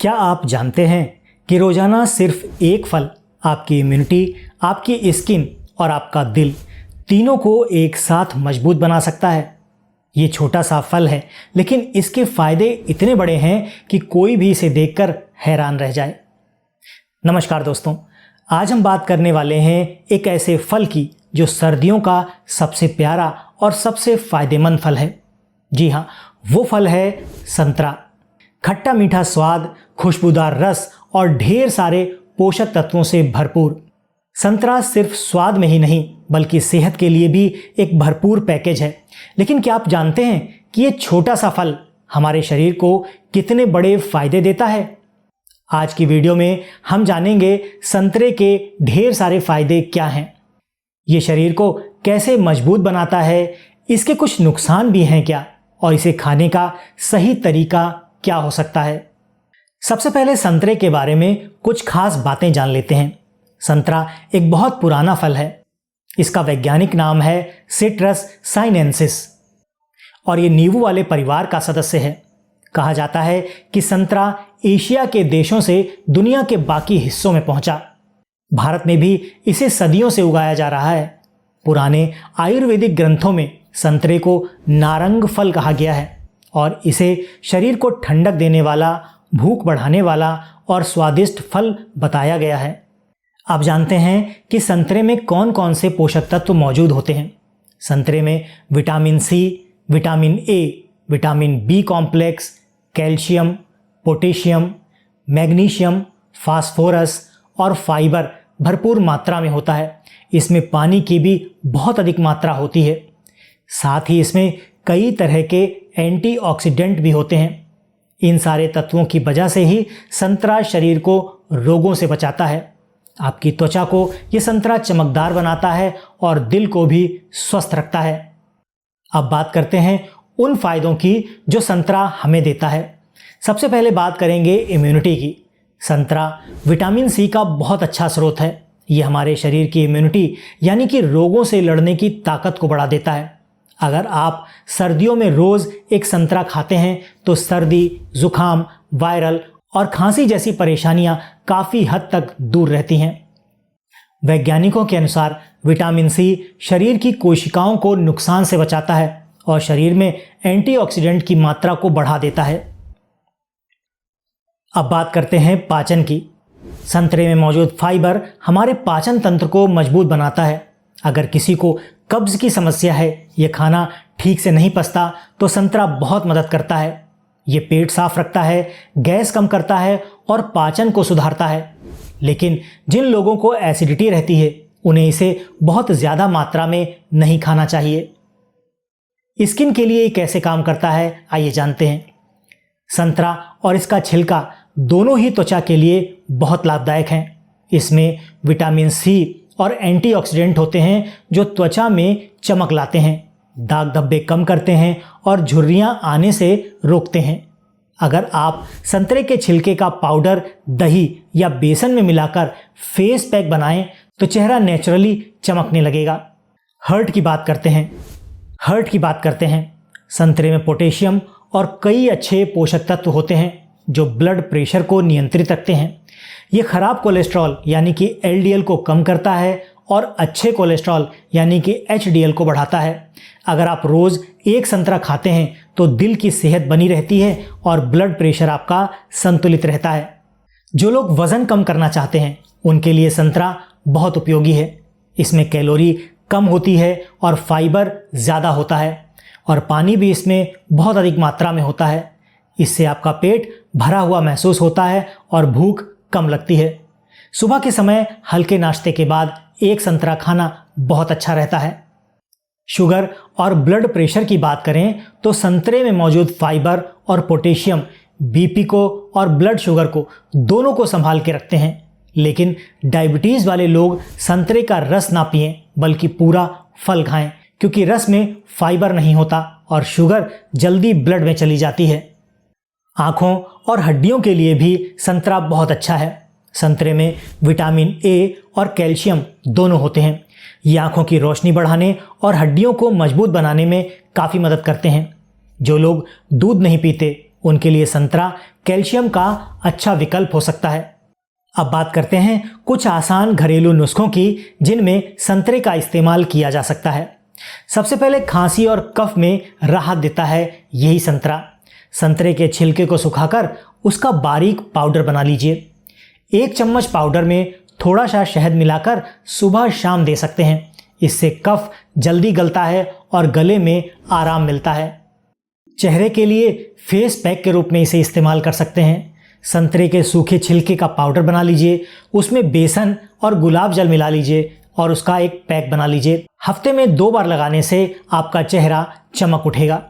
क्या आप जानते हैं कि रोजाना सिर्फ एक फल आपकी इम्यूनिटी, आपकी स्किन और आपका दिल तीनों को एक साथ मजबूत बना सकता है। ये छोटा सा फल है, लेकिन इसके फायदे इतने बड़े हैं कि कोई भी इसे देखकर हैरान रह जाए। नमस्कार दोस्तों, आज हम बात करने वाले हैं एक ऐसे फल की जो सर्दियों का सबसे प्यारा और सबसे फायदेमंद फल है। जी हाँ, वो फल है संतरा। खट्टा मीठा स्वाद, खुशबूदार रस और ढेर सारे पोषक तत्वों से भरपूर संतरा सिर्फ स्वाद में ही नहीं बल्कि सेहत के लिए भी एक भरपूर पैकेज है। लेकिन क्या आप जानते हैं कि ये छोटा सा फल हमारे शरीर को कितने बड़े फायदे देता है? आज की वीडियो में हम जानेंगे संतरे के ढेर सारे फायदे क्या हैं, ये शरीर को कैसे मजबूत बनाता है, इसके कुछ नुकसान भी हैं क्या, और इसे खाने का सही तरीका क्या हो सकता है। सबसे पहले संतरे के बारे में कुछ खास बातें जान लेते हैं। संतरा एक बहुत पुराना फल है। इसका वैज्ञानिक नाम है सिट्रस साइनेंसिस और ये नींबू वाले परिवार का सदस्य है। कहा जाता है कि संतरा एशिया के देशों से दुनिया के बाकी हिस्सों में पहुंचा। भारत में भी इसे सदियों से उगाया जा रहा है। पुराने आयुर्वेदिक ग्रंथों में संतरे को नारंग फल कहा गया है और इसे शरीर को ठंडक देने वाला, भूख बढ़ाने वाला और स्वादिष्ट फल बताया गया है। आप जानते हैं कि संतरे में कौन कौन से पोषक तत्व मौजूद होते हैं। संतरे में vitamin C, vitamin A, vitamin B complex, calcium, potassium, magnesium, phosphorus और फाइबर भरपूर मात्रा में होता है। इसमें पानी की भी बहुत अधिक मात्रा होती है। साथ ही इसमें कई तरह के एंटीऑक्सीडेंट भी होते हैं। इन सारे तत्वों की वजह से ही संतरा शरीर को रोगों से बचाता है। आपकी त्वचा को यह संतरा चमकदार बनाता है और दिल को भी स्वस्थ रखता है। अब बात करते हैं उन फायदों की जो संतरा हमें देता है। सबसे पहले बात करेंगे इम्यूनिटी की। संतरा विटामिन सी का बहुत अच्छा स्रोत है। यह हमारे शरीर की इम्यूनिटी यानी कि रोगों से लड़ने की ताकत को बढ़ा देता है। अगर आप सर्दियों में रोज एक संतरा खाते हैं तो सर्दी, जुकाम, वायरल और खांसी जैसी परेशानियां काफी हद तक दूर रहती हैं। वैज्ञानिकों के अनुसार विटामिन सी शरीर की कोशिकाओं को नुकसान से बचाता है और शरीर में एंटीऑक्सीडेंट की मात्रा को बढ़ा देता है। अब बात करते हैं पाचन की। संतरे में मौजूद फाइबर हमारे पाचन तंत्र को मजबूत बनाता है। अगर किसी को कब्ज की समस्या है, ये खाना ठीक से नहीं पचता, तो संतरा बहुत मदद करता है। ये पेट साफ रखता है, गैस कम करता है और पाचन को सुधारता है। लेकिन जिन लोगों को एसिडिटी रहती है, उन्हें इसे बहुत ज़्यादा मात्रा में नहीं खाना चाहिए। स्किन के लिए ये कैसे काम करता है, आइए जानते हैं। संतरा और इसका छिलका दोनों ही त्वचा के लिए बहुत लाभदायक हैं। इसमें विटामिन सी और एंटीऑक्सीडेंट होते हैं जो त्वचा में चमक लाते हैं, दाग धब्बे कम करते हैं और झुर्रियां आने से रोकते हैं। अगर आप संतरे के छिलके का पाउडर दही या बेसन में मिलाकर फेस पैक बनाएं तो चेहरा नेचुरली चमकने लगेगा। हर्ट की बात करते हैं। संतरे में पोटेशियम और कई अच्छे पोषक तत्व होते हैं जो ब्लड प्रेशर को नियंत्रित रखते हैं। ये खराब कोलेस्ट्रॉल यानी कि एलडीएल को कम करता है और अच्छे कोलेस्ट्रॉल यानी कि एचडीएल को बढ़ाता है। अगर आप रोज एक संतरा खाते हैं तो दिल की सेहत बनी रहती है और ब्लड प्रेशर आपका संतुलित रहता है। जो लोग वजन कम करना चाहते हैं उनके लिए संतरा बहुत उपयोगी है। इसमें कैलोरी कम होती है और फाइबर ज़्यादा होता है और पानी भी इसमें बहुत अधिक मात्रा में होता है। इससे आपका पेट भरा हुआ महसूस होता है और भूख कम लगती है। सुबह के समय हल्के नाश्ते के बाद एक संतरा खाना बहुत अच्छा रहता है। शुगर और ब्लड प्रेशर की बात करें तो संतरे में मौजूद फाइबर और पोटेशियम बीपी को और ब्लड शुगर को दोनों को संभाल के रखते हैं। लेकिन डायबिटीज़ वाले लोग संतरे का रस ना पिएं बल्कि पूरा फल खाएं, क्योंकि रस में फाइबर नहीं होता और शुगर जल्दी ब्लड में चली जाती है। आँखों और हड्डियों के लिए भी संतरा बहुत अच्छा है। संतरे में विटामिन ए और कैल्शियम दोनों होते हैं। ये आँखों की रोशनी बढ़ाने और हड्डियों को मजबूत बनाने में काफ़ी मदद करते हैं। जो लोग दूध नहीं पीते उनके लिए संतरा कैल्शियम का अच्छा विकल्प हो सकता है। अब बात करते हैं कुछ आसान घरेलू नुस्खों की जिनमें संतरे का इस्तेमाल किया जा सकता है। सबसे पहले खांसी और कफ में राहत देता है यही संतरा। संतरे के छिलके को सुखाकर उसका बारीक पाउडर बना लीजिए। 1 चम्मच पाउडर में थोड़ा सा शहद मिलाकर सुबह शाम दे सकते हैं। इससे कफ जल्दी गलता है और गले में आराम मिलता है। चेहरे के लिए फेस पैक के रूप में इसे इस्तेमाल कर सकते हैं। संतरे के सूखे छिलके का पाउडर बना लीजिए, उसमें बेसन और गुलाब जल मिला लीजिए और उसका एक पैक बना लीजिए। हफ्ते में 2 बार लगाने से आपका चेहरा चमक उठेगा।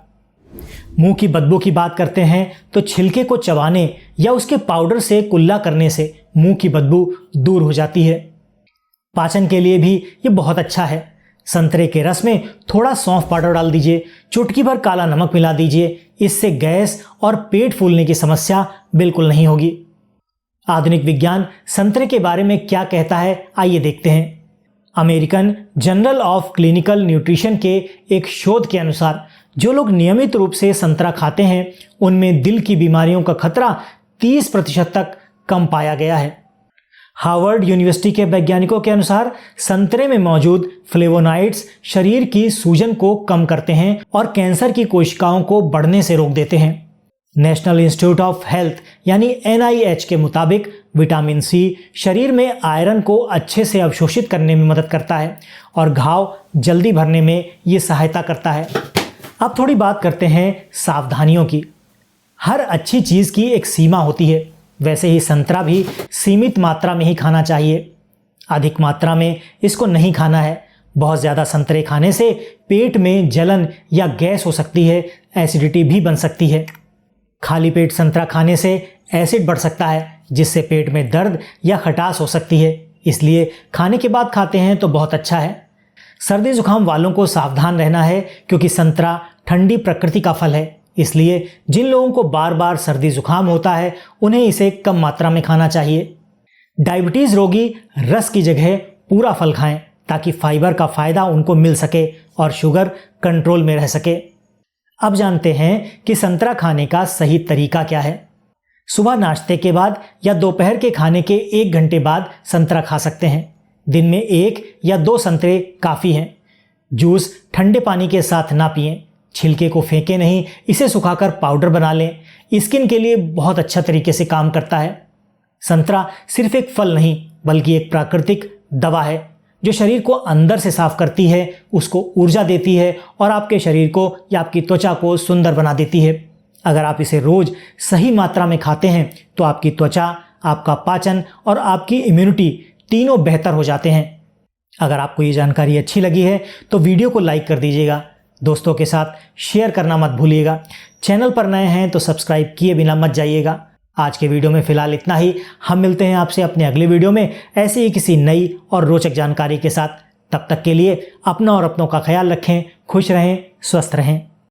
मुंह की बदबू की बात करते हैं तो छिलके को चबाने या उसके पाउडर से कुल्ला करने से मुंह की बदबू दूर हो जाती है। पाचन के लिए भी ये बहुत अच्छा है। संतरे के रस में थोड़ा सौंफ पाउडर डाल दीजिए, चुटकी भर काला नमक मिला दीजिए। इससे गैस और पेट फूलने की समस्या बिल्कुल नहीं होगी। आधुनिक विज्ञान संतरे के बारे में क्या कहता है, आइए देखते हैं। American journal of clinical nutrition के एक शोध के अनुसार जो लोग नियमित रूप से संतरा खाते हैं उनमें दिल की बीमारियों का खतरा 30% तक कम पाया गया है। हार्वर्ड यूनिवर्सिटी के वैज्ञानिकों के अनुसार संतरे में मौजूद फ्लेवोनॉइड्स शरीर की सूजन को कम करते हैं और कैंसर की कोशिकाओं को बढ़ने से रोक देते हैं। नेशनल इंस्टीट्यूट ऑफ हेल्थ यानी NIH के मुताबिक विटामिन सी शरीर में आयरन को अच्छे से अवशोषित करने में मदद करता है और घाव जल्दी भरने में ये सहायता करता है। अब थोड़ी बात करते हैं सावधानियों की। हर अच्छी चीज़ की एक सीमा होती है, वैसे ही संतरा भी सीमित मात्रा में ही खाना चाहिए। अधिक मात्रा में इसको नहीं खाना है। बहुत ज़्यादा संतरे खाने से पेट में जलन या गैस हो सकती है, एसिडिटी भी बन सकती है। खाली पेट संतरा खाने से एसिड बढ़ सकता है जिससे पेट में दर्द या खटास हो सकती है, इसलिए खाने के बाद खाते हैं तो बहुत अच्छा है। सर्दी जुकाम वालों को सावधान रहना है क्योंकि संतरा ठंडी प्रकृति का फल है, इसलिए जिन लोगों को बार बार सर्दी जुकाम होता है उन्हें इसे कम मात्रा में खाना चाहिए। डायबिटीज़ रोगी रस की जगह पूरा फल खाएं ताकि फाइबर का फ़ायदा उनको मिल सके और शुगर कंट्रोल में रह सके। अब जानते हैं कि संतरा खाने का सही तरीका क्या है। सुबह नाश्ते के बाद या दोपहर के खाने के 1 घंटे बाद संतरा खा सकते हैं। दिन में 1 या 2 संतरे काफ़ी हैं। जूस ठंडे पानी के साथ ना पिएं। छिलके को फेंकें नहीं, इसे सुखाकर पाउडर बना लें। स्किन के लिए बहुत अच्छा तरीके से काम करता है। संतरा सिर्फ एक फल नहीं बल्कि एक प्राकृतिक दवा है जो शरीर को अंदर से साफ करती है, उसको ऊर्जा देती है और आपके शरीर को या आपकी त्वचा को सुंदर बना देती है। अगर आप इसे रोज सही मात्रा में खाते हैं तो आपकी त्वचा, आपका पाचन और आपकी इम्यूनिटी तीनों बेहतर हो जाते हैं। अगर आपको ये जानकारी अच्छी लगी है तो वीडियो को लाइक कर दीजिएगा, दोस्तों के साथ शेयर करना मत भूलिएगा। चैनल पर नए हैं तो सब्सक्राइब किए बिना मत जाइएगा। आज के वीडियो में फिलहाल इतना ही। हम मिलते हैं आपसे अपने अगले वीडियो में ऐसे ही किसी नई और रोचक जानकारी के साथ। तब तक के लिए अपना और अपनों का ख्याल रखें, खुश रहें, स्वस्थ रहें।